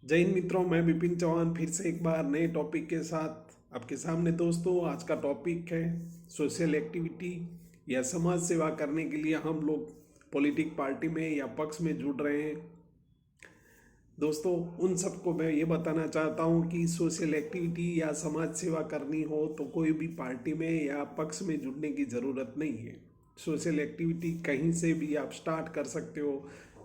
जय हिंद मित्रों, मैं विपिन चौहान फिर से एक बार नए टॉपिक के साथ आपके सामने। दोस्तों, आज का टॉपिक है सोशल एक्टिविटी या समाज सेवा करने के लिए हम लोग पॉलिटिक पार्टी में या पक्ष में जुड़ रहे हैं। दोस्तों, उन सबको मैं ये बताना चाहता हूँ कि सोशल एक्टिविटी या समाज सेवा करनी हो तो कोई भी पार्टी में या पक्ष में जुड़ने की ज़रूरत नहीं है। सोशल एक्टिविटी कहीं से भी आप स्टार्ट कर सकते हो।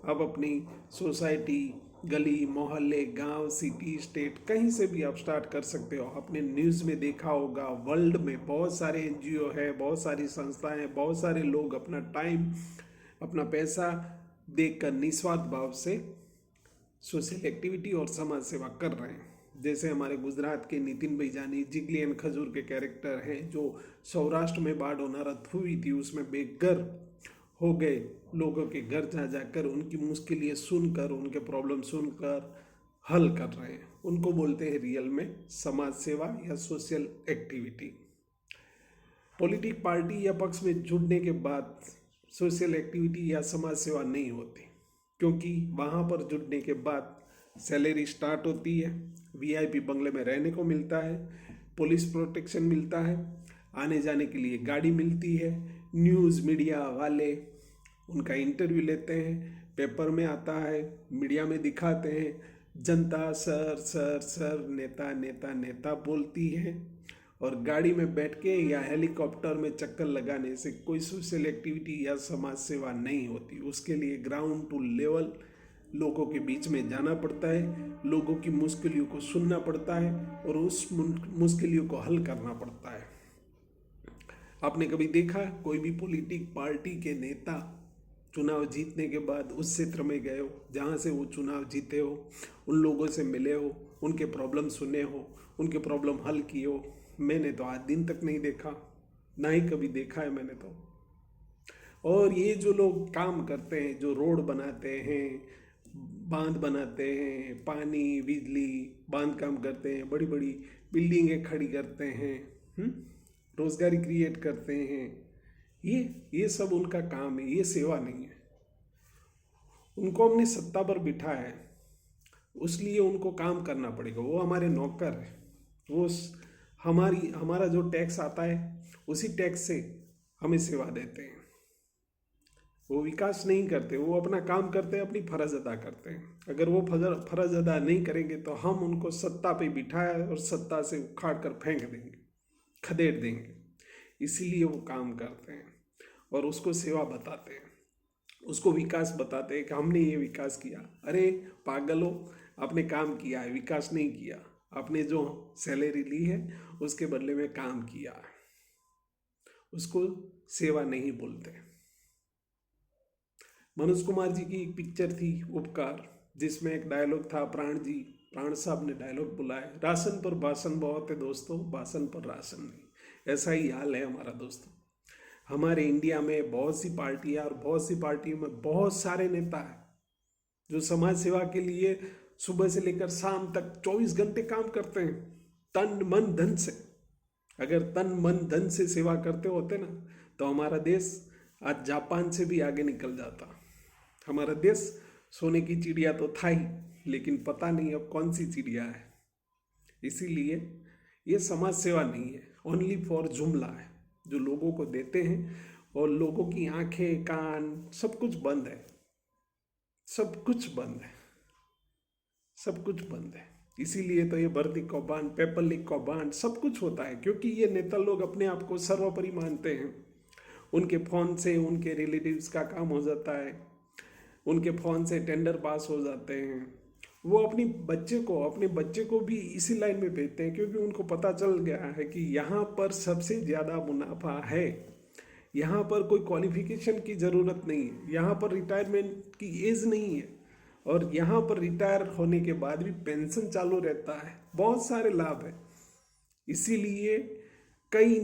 आप अपनी सोसाइटी, गली, मोहल्ले, गांव, सिटी, स्टेट, कहीं से भी आप स्टार्ट कर सकते हो। आपने न्यूज़ में देखा होगा, वर्ल्ड में बहुत सारे एनजीओ है, बहुत सारी संस्थाएं हैं, बहुत सारे लोग अपना टाइम, अपना पैसा देकर निस्वार्थ भाव से सोशल एक्टिविटी और समाज सेवा कर रहे हैं। जैसे हमारे गुजरात के नितिन भाईजानी जिगलियन खजूर के कैरेक्टर हैं, जो सौराष्ट्र में बाढ़ होना रथ हुई थी, उसमें बेघर हो गए लोगों के घर जा जाकर उनकी मुश्किलें सुनकर, उनके प्रॉब्लम सुनकर हल कर रहे हैं। उनको बोलते हैं रियल में समाज सेवा या सोशल एक्टिविटी। पॉलिटिक पार्टी या पक्ष में जुड़ने के बाद सोशल एक्टिविटी या समाज सेवा नहीं होती, क्योंकि वहाँ पर जुड़ने के बाद सैलरी स्टार्ट होती है, वीआईपी बंगले में रहने को मिलता है, पुलिस प्रोटेक्शन मिलता है, आने जाने के लिए गाड़ी मिलती है, न्यूज़ मीडिया वाले उनका इंटरव्यू लेते हैं, पेपर में आता है, मीडिया में दिखाते हैं, जनता सर सर सर, नेता नेता नेता बोलती है। और गाड़ी में बैठ के या हेलीकॉप्टर में चक्कर लगाने से कोई सोशल एक्टिविटी या समाज सेवा नहीं होती। उसके लिए ग्राउंड टू लेवल लोगों के बीच में जाना पड़ता है, लोगों की मुश्किलों को सुनना पड़ता है और उस मुश्किलों को हल करना पड़ता है। आपने कभी देखा कोई भी पॉलिटिक पार्टी के नेता चुनाव जीतने के बाद उस क्षेत्र में गए हो जहाँ से वो चुनाव जीते हो, उन लोगों से मिले हो, उनके प्रॉब्लम सुने हो, उनके प्रॉब्लम हल किए हो? मैंने तो आज दिन तक नहीं देखा, ना ही कभी देखा है मैंने तो। और ये जो लोग काम करते हैं, जो रोड बनाते हैं, बांध बनाते हैं, पानी बिजली बांध काम करते हैं, बड़ी बड़ी बिल्डिंगें खड़ी करते हैं, रोजगारी क्रिएट करते हैं, ये सब उनका काम है, ये सेवा नहीं है। उनको हमने सत्ता पर बिठा है, उसलिए उनको काम करना पड़ेगा। वो हमारे नौकर है। वो हमारा जो टैक्स आता है उसी टैक्स से हमें सेवा देते हैं। वो विकास नहीं करते, वो अपना काम करते हैं, अपनी फर्ज अदा करते हैं। अगर वो फर्ज अदा नहीं करेंगे तो हम उनको सत्ता पे बिठाए और सत्ता से उखाड़ कर फेंक देंगे, खदेड़ देंगे। इसीलिए वो काम करते हैं और उसको सेवा बताते हैं, उसको विकास बताते हैं कि हमने ये विकास किया। अरे पागलो, आपने काम किया है, विकास नहीं किया। आपने जो सैलरी ली है उसके बदले में काम किया है, उसको सेवा नहीं बोलते। मनोज कुमार जी की एक पिक्चर थी उपकार, जिसमें एक डायलॉग था, प्राण साहब ने डायलॉग बोला है, राशन पर भाषण बहुत है दोस्तों, भाषण पर राशन नहीं। ऐसा ही हाल है हमारा दोस्तों। हमारे इंडिया में बहुत सी पार्टियां और बहुत सी पार्टियों में बहुत सारे नेता हैं जो समाज सेवा के लिए सुबह से लेकर शाम तक 24 घंटे काम करते हैं, तन मन धन से। अगर तन मन धन से सेवा करते होते ना तो हमारा देश आज जापान से भी आगे निकल जाता। हमारा देश सोने की चिड़िया तो था ही, लेकिन पता नहीं अब कौन सी चिड़िया है। इसीलिए ये समाज सेवा नहीं है, ओनली फॉर जुमला है जो लोगों को देते हैं, और लोगों की आंखें कान सब कुछ बंद है, सब कुछ बंद है, सब कुछ बंद है। इसीलिए तो ये भर्ती कौभांड, पेपर लीक कौभांड सब कुछ होता है, क्योंकि ये नेता लोग अपने आप को सर्वोपरि मानते हैं। उनके फ़ोन से उनके रिलेटिव्स का काम हो जाता है, उनके फ़ोन से टेंडर पास हो जाते हैं। वो अपने बच्चे को भी इसी लाइन में भेजते हैं, क्योंकि उनको पता चल गया है कि यहाँ पर सबसे ज़्यादा मुनाफा है। यहाँ पर कोई क्वालिफिकेशन की ज़रूरत नहीं है, यहाँ पर रिटायरमेंट की एज नहीं है, और यहाँ पर रिटायर होने के बाद भी पेंशन चालू रहता है, बहुत सारे लाभ हैं। इसीलिए कई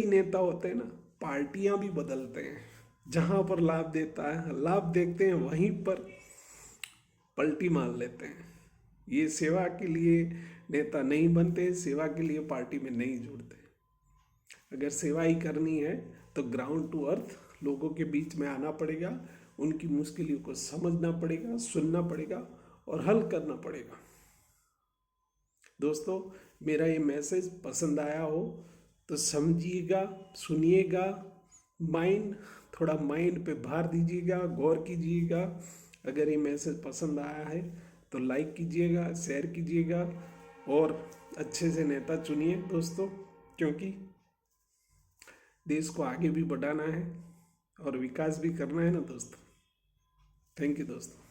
नेता होते हैं ना, पार्टियां भी बदलते हैं, जहाँ पर लाभ देता है, लाभ देखते हैं, वहीं पर पलटी मार लेते हैं। ये सेवा के लिए नेता नहीं बनते, सेवा के लिए पार्टी में नहीं जुड़ते। अगर सेवा ही करनी है तो ग्राउंड टू अर्थ लोगों के बीच में आना पड़ेगा, उनकी मुश्किलों को समझना पड़ेगा, सुनना पड़ेगा और हल करना पड़ेगा। दोस्तों, मेरा ये मैसेज पसंद आया हो तो समझिएगा, सुनिएगा, थोड़ा माइंड पे भार दीजिएगा, गौर कीजिएगा। अगर ये मैसेज पसंद आया है तो लाइक कीजिएगा, शेयर कीजिएगा और अच्छे से नेता चुनिए दोस्तों, क्योंकि देश को आगे भी बढ़ाना है और विकास भी करना है ना दोस्तों। थैंक यू दोस्तों।